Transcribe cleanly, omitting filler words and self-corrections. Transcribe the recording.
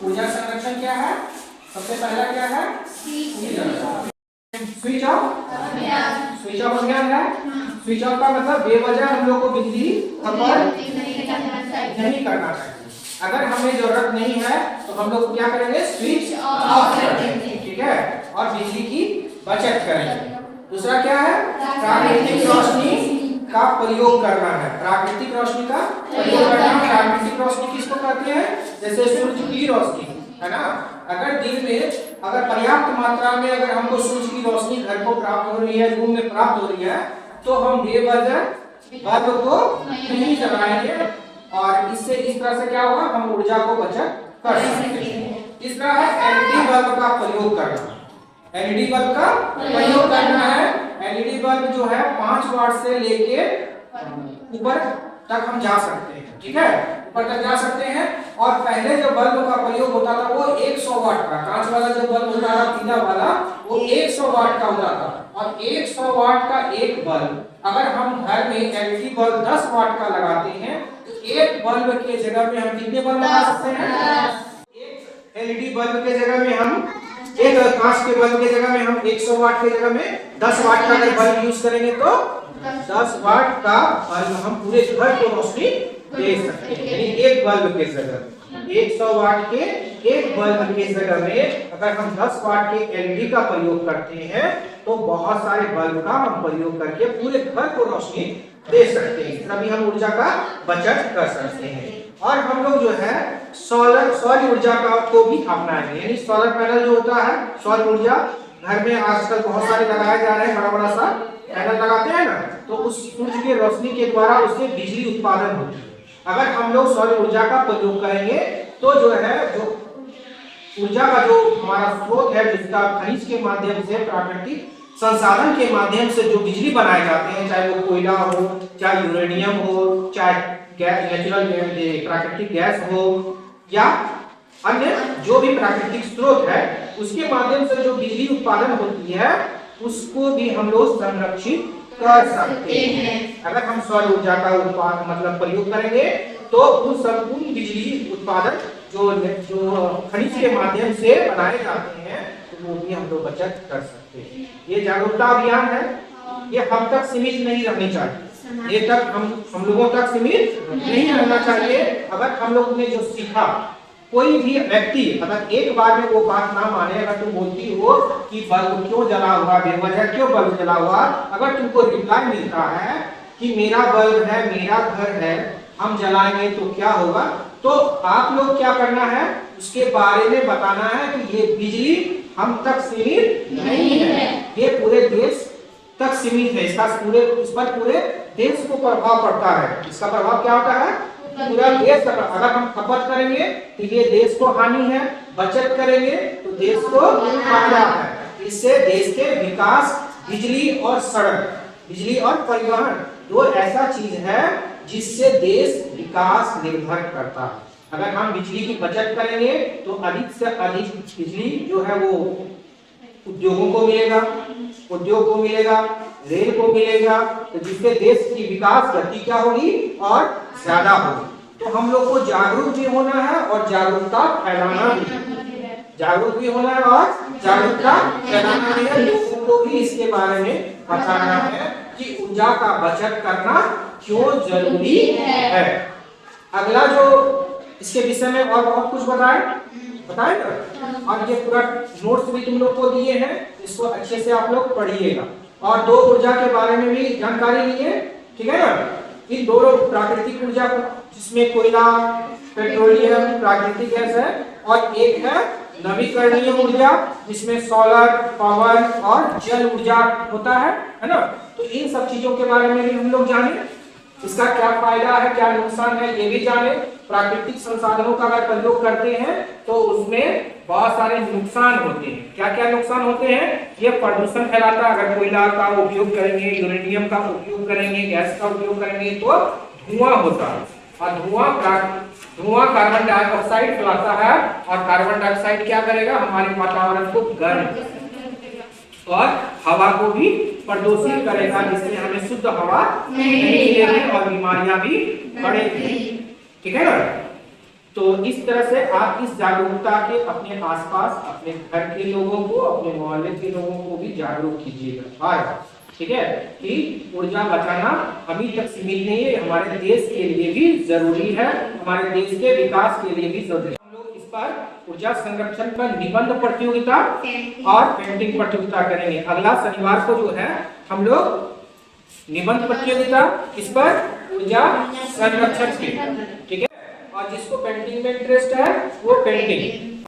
ऊर्जा संरक्षण क्या है? सबसे पहला क्या है? Switch off. स्विच ऑफ अभियान है। स्विच ऑफ का मतलब बेवजह हम लोग को बिजली खपत नहीं करना चाहिए। अगर हमें जरूरत नहीं है तो हम लोग क्या करेंगे? स्विच ऑफ करेंगे, ठीक है, और बिजली की बचत करेंगे। दूसरा क्या है? प्राकृतिक रोशनी का प्रयोग करना है। प्राकृतिक रोशनी का प्रयोग करना है। प्राकृतिक रोशनी किसको कहते हैं? जैसे सूर्य की रोशनी है ना। अगर दिन में अगर पर्याप्त मात्रा में अगर हमको सूर्य की रोशनी घर को प्राप्त हो रही है, रूम में प्राप्त हो रही है, तो हम बेवजह बल्ब को नहीं जलाएंगे और इससे इस तरह से क्या होगा? हम ऊर्जा को बचत कर सकते हैं। तीसरा है एलईडी बल्ब का प्रयोग करना। एलईडी बल्ब का प्रयोग करना है। एलईडी बल्ब जो है 5 वाट से लेके ऊपर तक हम जा सकते हैं, ठीक है, ऊपर तक जा सकते हैं। और पहले जो बल्ब का प्रयोग होता था वो 100 वाट का, कांच वाला जो बल्ब होता था पीला वाला, वो 100 वाट का होता था। और 100 वाट का एक बल्ब अगर हम घर में एलईडी बल्ब 10 वाट का लगाते हैं तो एक बल्ब के जगह में हम कितने बल्ब लगा सकते हैं? एक एलईडी बल्ब के जगह में हम, एक कांच के बल्ब के जगह में हम 100 वाट के जगह में 10 वाट का अगर बल्ब यूज करेंगे तो 10 वाट का बल्ब हम पूरे घर को रोशनी दे सकते हैं। यानी एक बल्ब के जगह 100 वाट के एक बल्ब के जगह में अगर हम 10 वाट के एलईडी का प्रयोग करते हैं तो बहुत सारे बल्ब का हम प्रयोग करके पूरे घर को रोशनी दे सकते हैं। तभी हम ऊर्जा का बचत कर सकते हैं। और हम लोग जो है सौर ऊर्जा का को भी अपनाएंगे। यानी सोलर पैनल जो होता है, सौर ऊर्जा घर में आजकल बहुत सारे लगाए जा रहे हैं, बड़ा बड़ा सा पैनल लगाते हैं ना, तो उस सूर्य की रोशनी के द्वारा उससे बिजली उत्पादन होती है। अगर हम लोग सौर ऊर्जा का प्रयोग करेंगे तो जो है जो ऊर्जा का जो हमारा स्रोत है, जिसका खनिज के माध्यम से, प्राकृतिक संसाधन के माध्यम से जो बिजली बनाए जाते हैं, चाहे वो कोयला हो, चाहे यूरेनियम हो, चाहे गैस, नेचुरल प्राकृतिक गैस हो, या अन्य जो भी प्राकृतिक स्रोत है, उसके माध्यम से जो बिजली उत्पादन होती है उसको भी हम लोग संरक्षित कर सकते हैं। अगर हम सौर ऊर्जा का उत्पादन मतलब प्रयोग करेंगे तो उस संपूर्ण बिजली उत्पादन जो खनिज के माध्यम से बनाए जाते हैं तो वो भी हम लोग बचत कर सकते हैं। ये जागरूकता अभियान है, ये हम तक सीमित नहीं रहनी चाहिए, ये तक हम लोगों तक सीमित नहीं रहना चाहिए। अगर हम लोग ने जो सीखा, कोई भी व्यक्ति अगर एक बार में वो बात ना माने, अगर तुम बोलती हो कि बल्ब क्यों जला हुआ, बेवजह क्यों बल्ब जला हुआ, अगर तुमको रिप्लाई मिलता है कि मेरा बल्ब है, मेरा घर है, हम जलाएंगे तो क्या होगा, तो आप लोग क्या करना है, उसके बारे में बताना है कि ये बिजली हम तक सीमित नहीं है, ये पूरे देश तक सीमित है, इस पर पूरे देश को प्रभाव पड़ता है। इसका प्रभाव क्या होता है? पूरा देश। अगर हम खपत करेंगे तो ये देश को हानि है, बचत करेंगे तो देश को फायदा है। इससे देश के विकास, बिजली और सड़क, बिजली और परिवहन दो ऐसा चीज है जिससे देश विकास निर्भर करता है। अगर हम बिजली की बचत करेंगे तो अधिक से अधिक बिजली जो है वो उद्योगों को मिलेगा, उद्योग को मिलेगा, रेल को मिलेगा, तो जिससे देश की विकास गति क्या होगी और ज्यादा होगी। तो हम लोग को जागरूक भी होना है और जागरूकता फैलाना भी, जागरूक भी होना है और जागरूकता फैलाना भी है। लोगों को भी इसके बारे में बताना है कि ऊर्जा का बचत करना क्यों जरूरी है। अगला जो इसके विषय में और बहुत कुछ बताएं ना, और ये पूरा नोट्स भी तुम लोग को दिए हैं, इसको अच्छे से आप लोग पढ़िएगा। और दो ऊर्जा के बारे में भी जानकारी लिए, ठीक है ना। इन दोनों प्राकृतिक ऊर्जा जिसमें कोयला, पेट्रोलियम, प्राकृतिक गैस है, और एक है नवीकरणीय ऊर्जा जिसमें सोलर, पवन और जल ऊर्जा होता है ना। तो इन सब चीजों के बारे में भी हम लोग जाने, इसका क्या फायदा है, क्या नुकसान है, ये भी जाने। प्राकृतिक संसाधनों का अगर प्रयोग करते हैं तो उसमें बहुत सारे नुकसान होते हैं। क्या क्या नुकसान होते हैं? ये प्रदूषण फैलाता है। अगर कोयला का उपयोग करेंगे, यूरेनियम का उपयोग करेंगे, गैस का उपयोग करेंगे तो धुआं होता है, और धुआं कार्बन डाइऑक्साइड फैलाता है, और कार्बन डाइऑक्साइड क्या करेगा? हमारे वातावरण को गर्म और हवा को भी प्रदूषित करेगा, जिससे हमें शुद्ध हवा नहीं मिलेगी और बीमारियां भी बढ़ेंगी, ठीक है ना। तो इस तरह से आप इस जागरूकता के अपने आसपास, अपने घर के लोगों को, अपने मोहल्ले के लोगों को भी जागरूक कीजिएगा। ठीक है कि ऊर्जा बचाना हम ही तक सीमित नहीं है, हमारे देश के लिए भी जरूरी है, हमारे देश के विकास के लिए भी जरूरी है। हम लोग इस पर ऊर्जा संरक्षण पर निबंध प्रतियोगिता और पेंटिंग प्रतियोगिता करेंगे। अगला शनिवार को जो है हम लोग निबंध प्रतियोगिता, इस पर ऊर्जा संरक्षण की, ठीक है। और जिसको पेंटिंग में इंटरेस्ट है वो पेंटिंग,